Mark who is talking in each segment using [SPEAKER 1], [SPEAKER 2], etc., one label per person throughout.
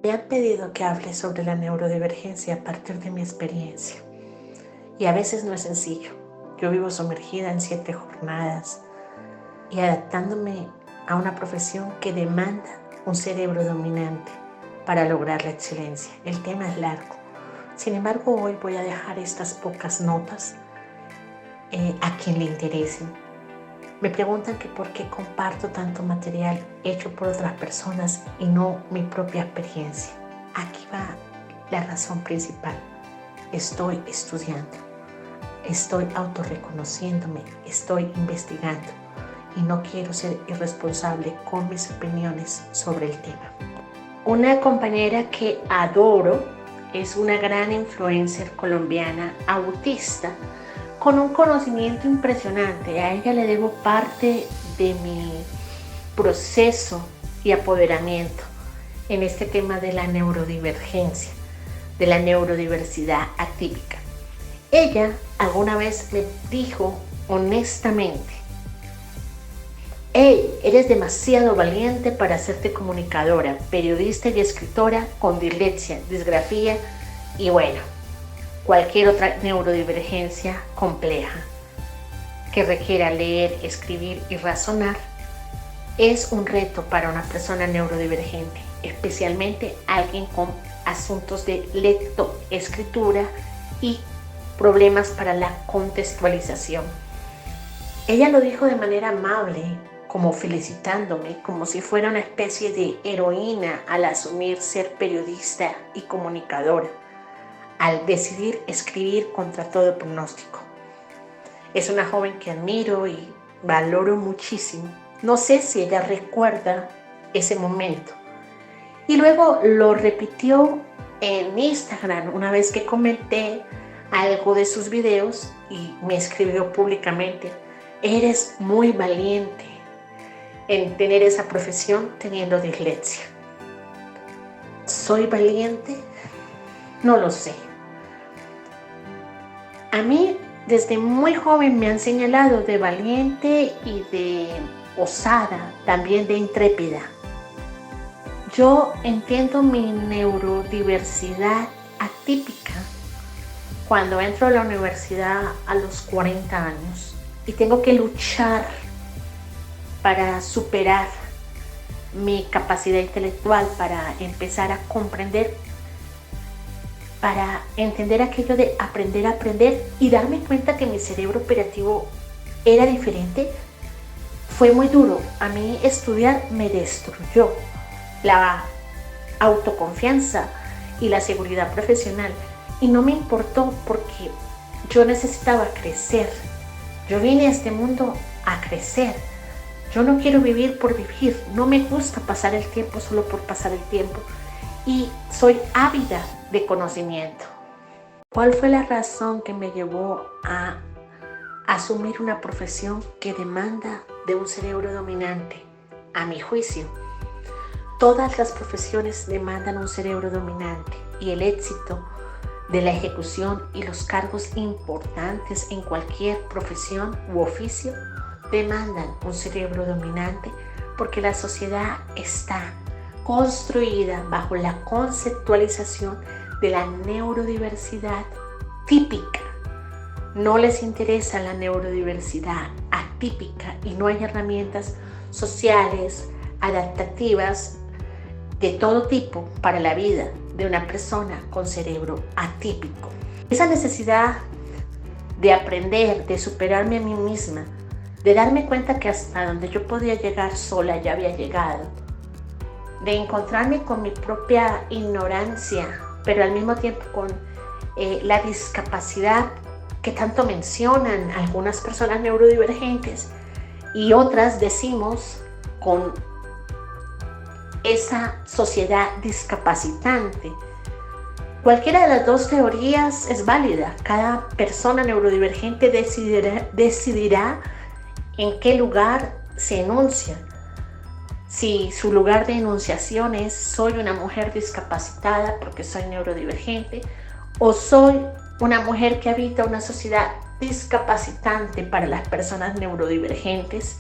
[SPEAKER 1] Me han pedido que hable sobre la neurodivergencia a partir de mi experiencia. Y a veces no es sencillo. Yo vivo sumergida en 7 jornadas y adaptándome a una profesión que demanda un cerebro dominante para lograr la excelencia. El tema es largo. Sin embargo, hoy voy a dejar estas pocas notas a quien le interesen. Me preguntan que por qué comparto tanto material hecho por otras personas y no mi propia experiencia. Aquí va la razón principal. Estoy estudiando, estoy autorreconociéndome, estoy investigando y no quiero ser irresponsable con mis opiniones sobre el tema. Una compañera que adoro es una gran influencer colombiana autista con un conocimiento impresionante. A ella le debo parte de mi proceso y apoderamiento en este tema de la neurodivergencia, de la neurodiversidad atípica. Ella alguna vez me dijo honestamente: hey, eres demasiado valiente para hacerte comunicadora, periodista y escritora con dislexia, disgrafía y bueno, cualquier otra neurodivergencia compleja que requiera leer, escribir y razonar. Es un reto para una persona neurodivergente, especialmente alguien con asuntos de lectoescritura y problemas para la contextualización. Ella lo dijo de manera amable, como felicitándome, como si fuera una especie de heroína al asumir ser periodista y comunicadora, al decidir escribir contra todo pronóstico. Es una joven que admiro y valoro muchísimo. No sé si ella recuerda ese momento. Y luego lo repitió en Instagram una vez que comenté algo de sus videos y me escribió públicamente: eres muy valiente en tener esa profesión teniendo dislexia. ¿Soy valiente? No lo sé. A mí desde muy joven me han señalado de valiente y de osada, también de intrépida. Yo entiendo mi neurodiversidad atípica cuando entro a la universidad a los 40 años y tengo que luchar para superar mi capacidad intelectual, para empezar a comprender, para entender aquello de aprender a aprender y darme cuenta que mi cerebro operativo era diferente. Fue muy duro. A mí estudiar me destruyó la autoconfianza y la seguridad profesional. Y no me importó porque yo necesitaba crecer. Yo vine a este mundo a crecer. Yo no quiero vivir por vivir. No me gusta pasar el tiempo solo por pasar el tiempo. Y soy ávida de conocimiento. ¿Cuál fue la razón que me llevó a asumir una profesión que demanda de un cerebro dominante? A mi juicio, todas las profesiones demandan un cerebro dominante y el éxito de la ejecución y los cargos importantes en cualquier profesión u oficio demandan un cerebro dominante porque la sociedad está construida bajo la conceptualización de la neurodiversidad típica. No les interesa la neurodiversidad atípica y no hay herramientas sociales, adaptativas de todo tipo para la vida de una persona con cerebro atípico. Esa necesidad de aprender, de superarme a mí misma, de darme cuenta que hasta donde yo podía llegar sola ya había llegado, de encontrarme con mi propia ignorancia, pero al mismo tiempo con la discapacidad que tanto mencionan algunas personas neurodivergentes y otras decimos con esa sociedad discapacitante. Cualquiera de las dos teorías es válida. Cada persona neurodivergente decidirá en qué lugar se enuncia. Si su lugar de enunciación es soy una mujer discapacitada porque soy neurodivergente o soy una mujer que habita una sociedad discapacitante para las personas neurodivergentes,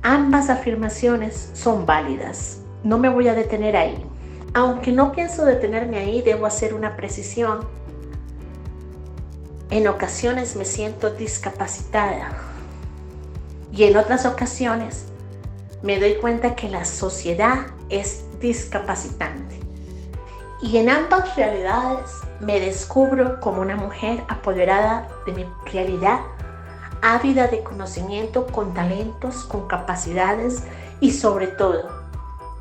[SPEAKER 1] ambas afirmaciones son válidas. No me voy a detener ahí. Aunque no pienso detenerme ahí, debo hacer una precisión. En ocasiones me siento discapacitada y en otras ocasiones me doy cuenta que la sociedad es discapacitante. Y en ambas realidades me descubro como una mujer apoderada de mi realidad, ávida de conocimiento, con talentos, con capacidades y sobre todo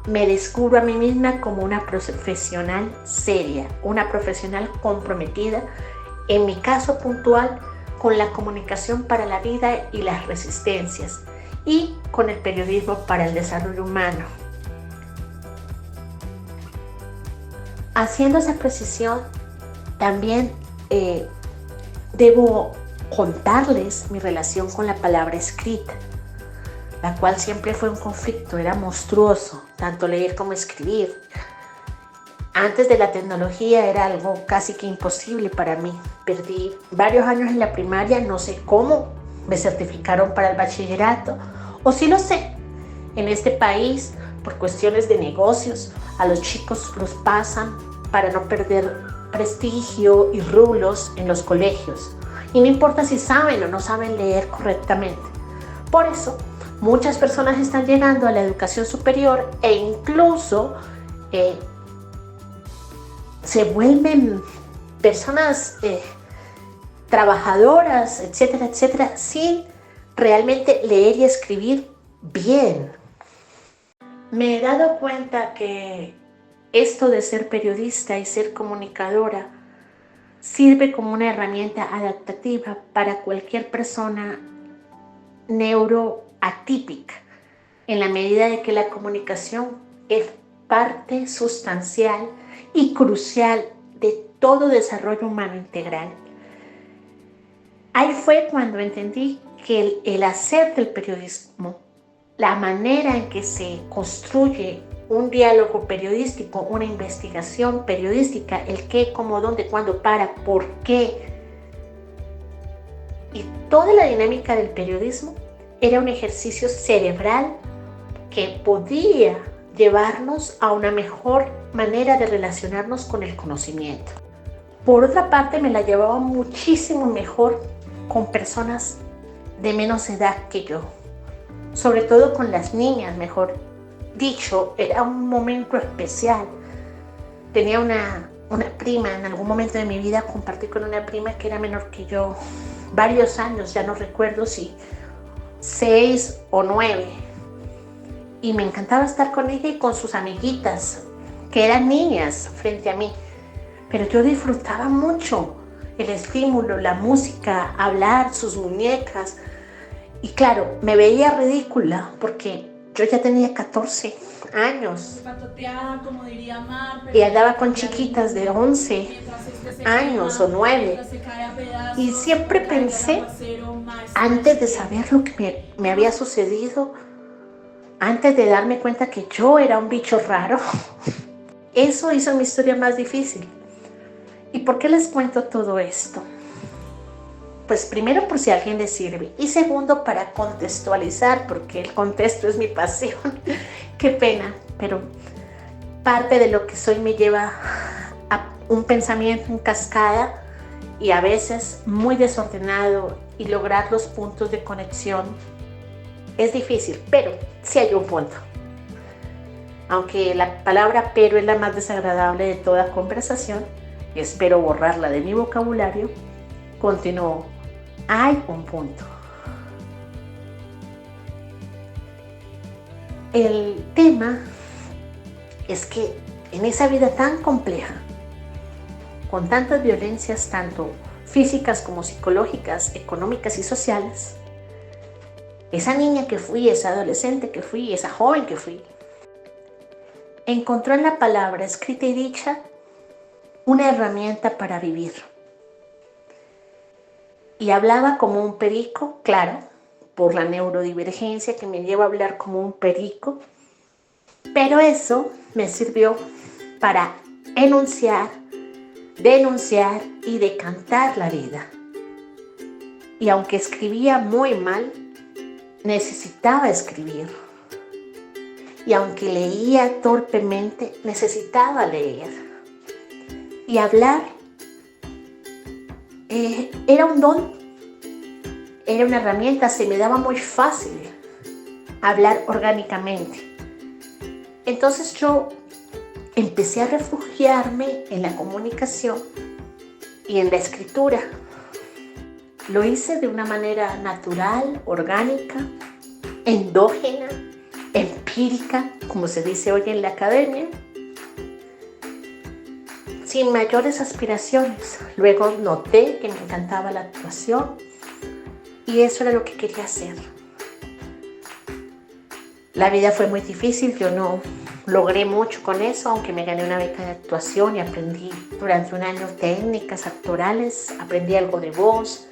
[SPEAKER 1] me descubro a mí misma como una profesional seria, una profesional comprometida, en mi caso puntual, con la comunicación para la vida y las resistencias y con el periodismo para el desarrollo humano. Haciendo esa precisión, también debo contarles mi relación con la palabra escrita, la cual siempre fue un conflicto, era monstruoso, tanto leer como escribir. Antes de la tecnología era algo casi que imposible para mí. Perdí varios años en la primaria, no sé cómo me certificaron para el bachillerato, o sí lo sé. En este país, por cuestiones de negocios, a los chicos los pasan para no perder prestigio y rublos en los colegios. Y no importa si saben o no saben leer correctamente. Por eso, muchas personas están llegando a la educación superior e incluso se vuelven personas trabajadoras, etcétera, etcétera, sin realmente leer y escribir bien. Me he dado cuenta que esto de ser periodista y ser comunicadora sirve como una herramienta adaptativa para cualquier persona neuroatípica, en la medida de que la comunicación es parte sustancial y crucial de todo desarrollo humano integral. Ahí fue cuando entendí que el hacer del periodismo, la manera en que se construye un diálogo periodístico, una investigación periodística, el qué, cómo, dónde, cuándo, para, por qué, y toda la dinámica del periodismo era un ejercicio cerebral que podía llevarnos a una mejor manera de relacionarnos con el conocimiento. Por otra parte, me la llevaba muchísimo mejor con personas de menos edad que yo, sobre todo con las niñas, mejor dicho. Era un momento especial. Tenía una prima, en algún momento de mi vida compartí con una prima que era menor que yo varios años, ya no recuerdo si 6 o 9, y me encantaba estar con ella y con sus amiguitas que eran niñas frente a mí, pero yo disfrutaba mucho el estímulo, la música, hablar, sus muñecas. Y claro, me veía ridícula porque yo ya tenía 14 años
[SPEAKER 2] Como diría Mar,
[SPEAKER 1] y andaba con chiquitas de 11 años o 9. Y siempre pensé, antes de saber lo que me había sucedido, antes de darme cuenta que yo era un bicho raro, eso hizo mi historia más difícil. ¿Y por qué les cuento todo esto? Pues primero, por si a alguien le sirve, y segundo, para contextualizar, porque el contexto es mi pasión. Qué pena, pero parte de lo que soy me lleva a un pensamiento en cascada y a veces muy desordenado, y lograr los puntos de conexión es difícil, pero sí hay un punto. Aunque la palabra pero es la más desagradable de toda conversación y espero borrarla de mi vocabulario, continúo. Hay un punto. El tema es que en esa vida tan compleja, con tantas violencias, tanto físicas como psicológicas, económicas y sociales, esa niña que fui, esa adolescente que fui, esa joven que fui, encontró en la palabra escrita y dicha una herramienta para vivir. Y hablaba como un perico, claro, por la neurodivergencia que me lleva a hablar como un perico, pero eso me sirvió para enunciar, denunciar y decantar la vida. Y aunque escribía muy mal, necesitaba escribir. y aunque leía torpemente, necesitaba leer. Y hablar era un don, era una herramienta, se me daba muy fácil hablar orgánicamente. Entonces yo empecé a refugiarme en la comunicación y en la escritura. Lo hice de una manera natural, orgánica, endógena, empírica, como se dice hoy en la academia, sin mayores aspiraciones. Luego noté que me encantaba la actuación y eso era lo que quería hacer. La vida fue muy difícil, yo no logré mucho con eso, aunque me gané una beca de actuación y aprendí durante un año técnicas actorales, aprendí algo de voz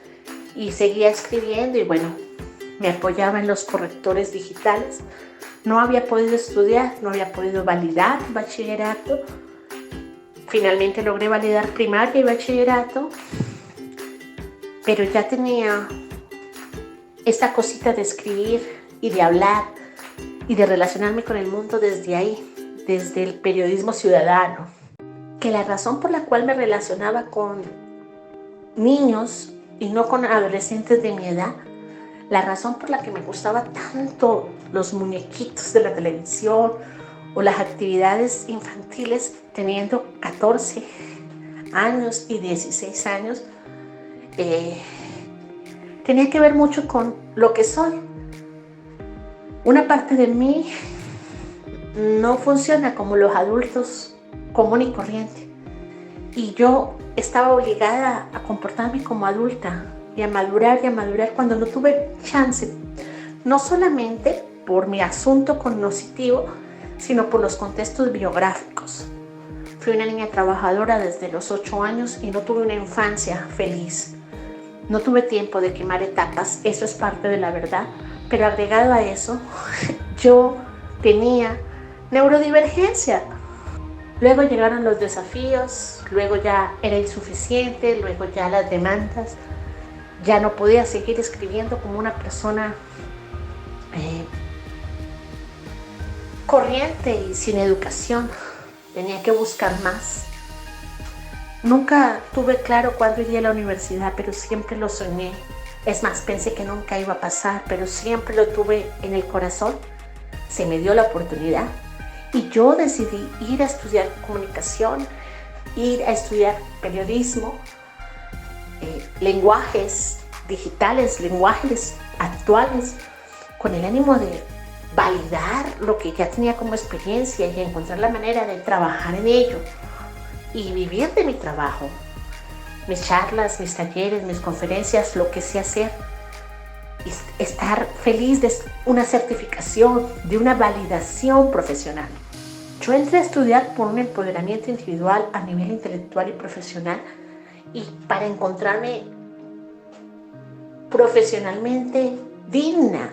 [SPEAKER 1] y seguía escribiendo y bueno, me apoyaba en los correctores digitales. No había podido estudiar, no había podido validar bachillerato. Finalmente logré validar primaria y bachillerato, pero ya tenía esta cosita de escribir y de hablar y de relacionarme con el mundo desde ahí, desde el periodismo ciudadano. Que la razón por la cual me relacionaba con niños y no con adolescentes de mi edad, la razón por la que me gustaba tanto los muñequitos de la televisión o las actividades infantiles teniendo 14 años y 16 años, tenía que ver mucho con lo que soy. Una parte de mí no funciona como los adultos común y corriente. Y yo estaba obligada a comportarme como adulta y a madurar cuando no tuve chance. No solamente por mi asunto cognitivo, sino por los contextos biográficos. Fui una niña trabajadora desde los 8 años y no tuve una infancia feliz. No tuve tiempo de quemar etapas, eso es parte de la verdad. Pero agregado a eso, yo tenía neurodivergencia. Luego llegaron los desafíos, luego ya era insuficiente, luego ya las demandas. Ya no podía seguir escribiendo como una persona corriente y sin educación. Tenía que buscar más. Nunca tuve claro cuándo iría a la universidad, pero siempre lo soñé. Es más, pensé que nunca iba a pasar, pero siempre lo tuve en el corazón. Se me dio la oportunidad y yo decidí ir a estudiar comunicación, ir a estudiar periodismo, lenguajes digitales, lenguajes actuales, con el ánimo de validar lo que ya tenía como experiencia y encontrar la manera de trabajar en ello y vivir de mi trabajo, mis charlas, mis talleres, mis conferencias, lo que sé hacer, y estar feliz de una certificación, de una validación profesional. Yo entré a estudiar por un empoderamiento individual a nivel intelectual y profesional y para encontrarme profesionalmente digna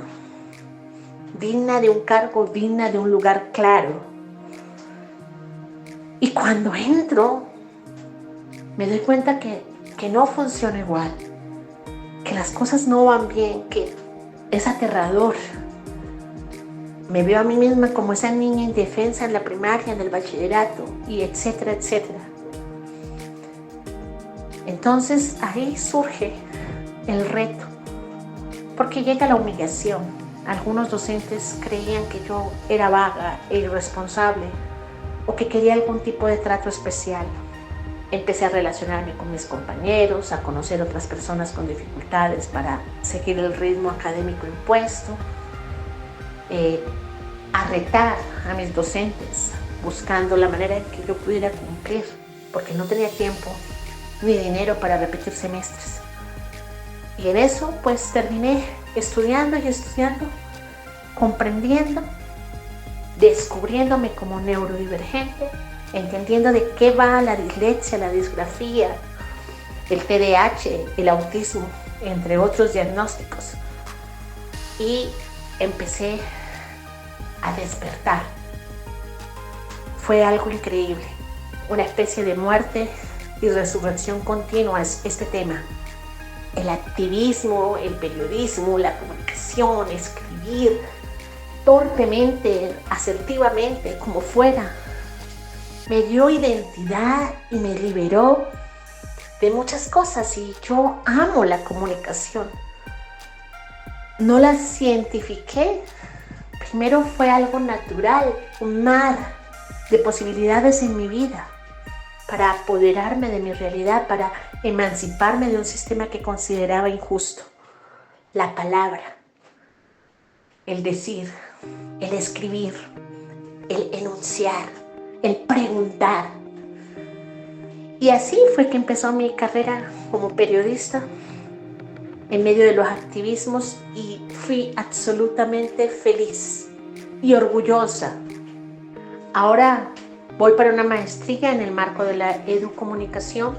[SPEAKER 1] de un cargo, digna de un lugar claro. Y cuando entro, me doy cuenta que no funciona igual, que las cosas no van bien, que es aterrador. Me veo a mí misma como esa niña indefensa en la primaria, en el bachillerato, y etcétera, etcétera. Entonces ahí surge el reto, porque llega la humillación. Algunos docentes creían que yo era vaga e irresponsable o que quería algún tipo de trato especial. Empecé a relacionarme con mis compañeros, a conocer otras personas con dificultades para seguir el ritmo académico impuesto, a retar a mis docentes, buscando la manera en que yo pudiera cumplir, porque no tenía tiempo ni dinero para repetir semestres. Y en eso pues terminé estudiando, comprendiendo, descubriéndome como neurodivergente, entendiendo de qué va la dislexia, la disgrafía, el TDAH, el autismo, entre otros diagnósticos. Y empecé a despertar. Fue algo increíble, una especie de muerte y resurrección continua es este tema. El activismo, el periodismo, la comunicación, escribir, torpemente, asertivamente, como fuera. Me dio identidad y me liberó de muchas cosas y yo amo la comunicación. No la cientifiqué. Primero fue algo natural, un mar de posibilidades en mi vida para apoderarme de mi realidad, para emanciparme de un sistema que consideraba injusto. La palabra, el decir, el escribir, el enunciar, el preguntar. Y así fue que empezó mi carrera como periodista en medio de los activismos y fui absolutamente feliz y orgullosa. Ahora voy para una maestría en el marco de la educomunicación.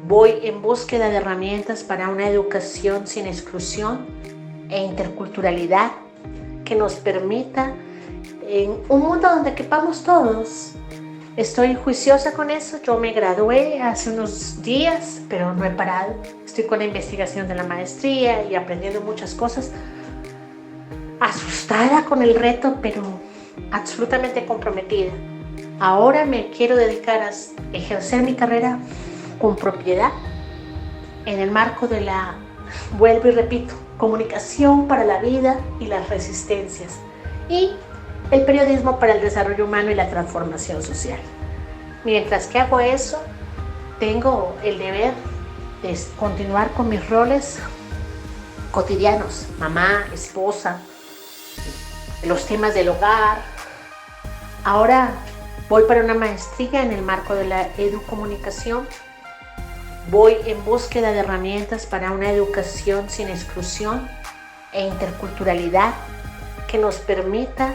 [SPEAKER 1] Voy en búsqueda de herramientas para una educación sin exclusión e interculturalidad que nos permita en un mundo donde quepamos todos. Estoy juiciosa con eso. Yo me gradué hace unos días, pero no he parado. Estoy con la investigación de la maestría y aprendiendo muchas cosas. Asustada con el reto, pero absolutamente comprometida. Ahora me quiero dedicar a ejercer mi carrera con propiedad en el marco de la, vuelvo y repito, comunicación para la vida y las resistencias. Y el periodismo para el desarrollo humano y la transformación social. Mientras que hago eso, tengo el deber de continuar con mis roles cotidianos, mamá, esposa, los temas del hogar. Ahora voy para una maestría en el marco de la educomunicación. Voy en búsqueda de herramientas para una educación sin exclusión e interculturalidad que nos permita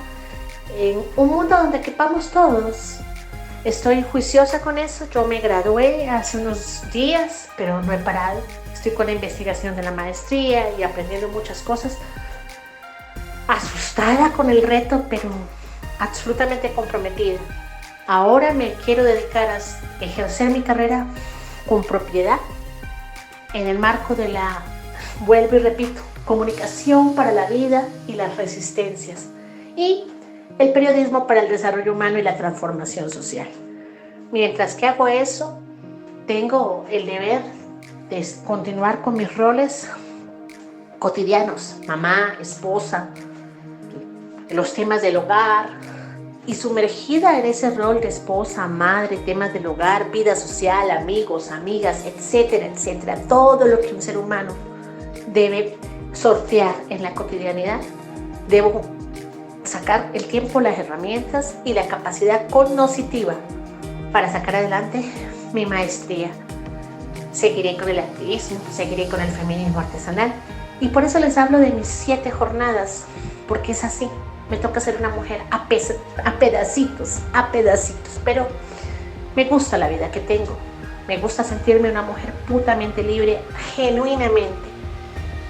[SPEAKER 1] en un mundo donde quepamos todos. Estoy juiciosa con eso. Yo me gradué hace unos días, pero no he parado. Estoy con la investigación de la maestría y aprendiendo muchas cosas. Asustada con el reto, pero absolutamente comprometida. Ahora me quiero dedicar a ejercer mi carrera con propiedad en el marco de la, vuelvo y repito, comunicación para la vida y las resistencias. Y el periodismo para el desarrollo humano y la transformación social. Mientras que hago eso, tengo el deber de continuar con mis roles cotidianos, mamá, esposa, los temas del hogar, y sumergida en ese rol de esposa, madre, temas del hogar, vida social, amigos, amigas, etcétera, etcétera, todo lo que un ser humano debe sortear en la cotidianidad, debo sacar el tiempo, las herramientas y la capacidad cognitiva para sacar adelante mi maestría. Seguiré con el activismo, seguiré con el feminismo artesanal y por eso les hablo de mis 7 jornadas, porque es así. Me toca ser una mujer a pedacitos, pero me gusta la vida que tengo. Me gusta sentirme una mujer putamente libre, genuinamente,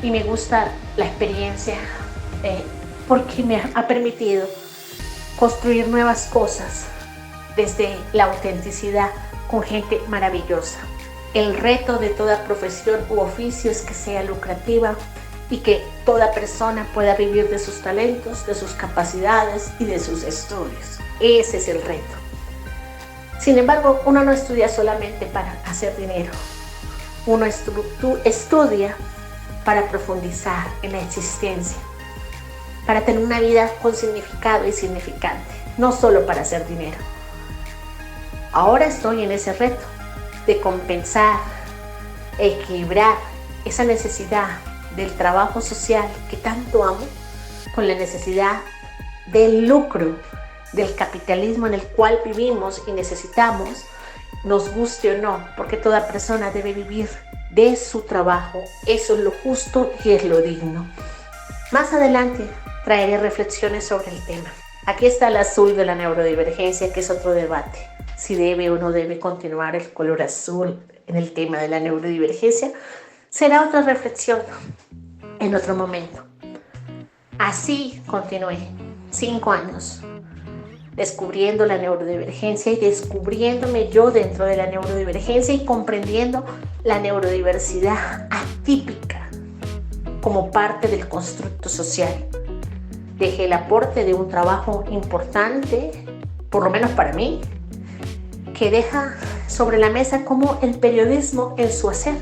[SPEAKER 1] y me gusta la experiencia porque me ha permitido construir nuevas cosas desde la autenticidad con gente maravillosa. El reto de toda profesión u oficio es que sea lucrativa y que toda persona pueda vivir de sus talentos, de sus capacidades y de sus estudios. Ese es el reto. Sin embargo, uno no estudia solamente para hacer dinero. Uno estudia para profundizar en la existencia, para tener una vida con significado y significante, no solo para hacer dinero. Ahora estoy en ese reto de compensar, equilibrar esa necesidad del trabajo social que tanto amo con la necesidad del lucro del capitalismo en el cual vivimos y necesitamos, nos guste o no, porque toda persona debe vivir de su trabajo. Eso es lo justo y es lo digno. Más adelante traeré reflexiones sobre el tema. Aquí está el azul de la neurodivergencia, que es otro debate. Si debe o no debe continuar el color azul en el tema de la neurodivergencia, será otra reflexión en otro momento. Así continué 5 años descubriendo la neurodivergencia y descubriéndome yo dentro de la neurodivergencia y comprendiendo la neurodiversidad atípica como parte del constructo social. dejé el aporte de un trabajo importante, por lo menos para mí, que deja sobre la mesa cómo el periodismo en su hacer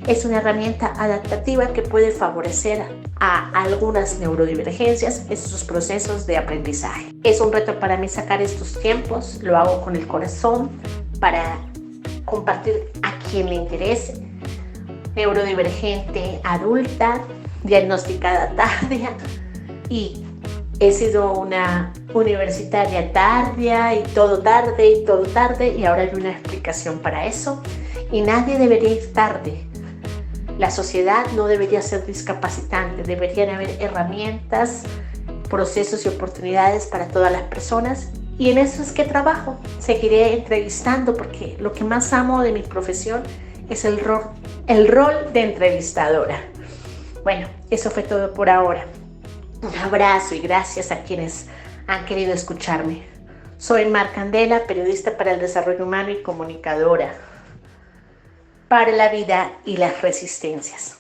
[SPEAKER 1] es una herramienta adaptativa que puede favorecer a algunas neurodivergencias en sus procesos de aprendizaje. Es un reto para mí sacar estos tiempos, lo hago con el corazón para compartir a quien le interese. Neurodivergente adulta, diagnosticada tardía, y he sido una universitaria tardía y todo tarde, y ahora hay una explicación para eso. Y nadie debería ir tarde. La sociedad no debería ser discapacitante, deberían haber herramientas, procesos y oportunidades para todas las personas, y en eso es que trabajo. Seguiré entrevistando porque lo que más amo de mi profesión es el rol de entrevistadora. Bueno, eso fue todo por ahora. Un abrazo y gracias a quienes han querido escucharme. Soy Mar Candela, periodista para el desarrollo humano y comunicadora para la vida y las resistencias.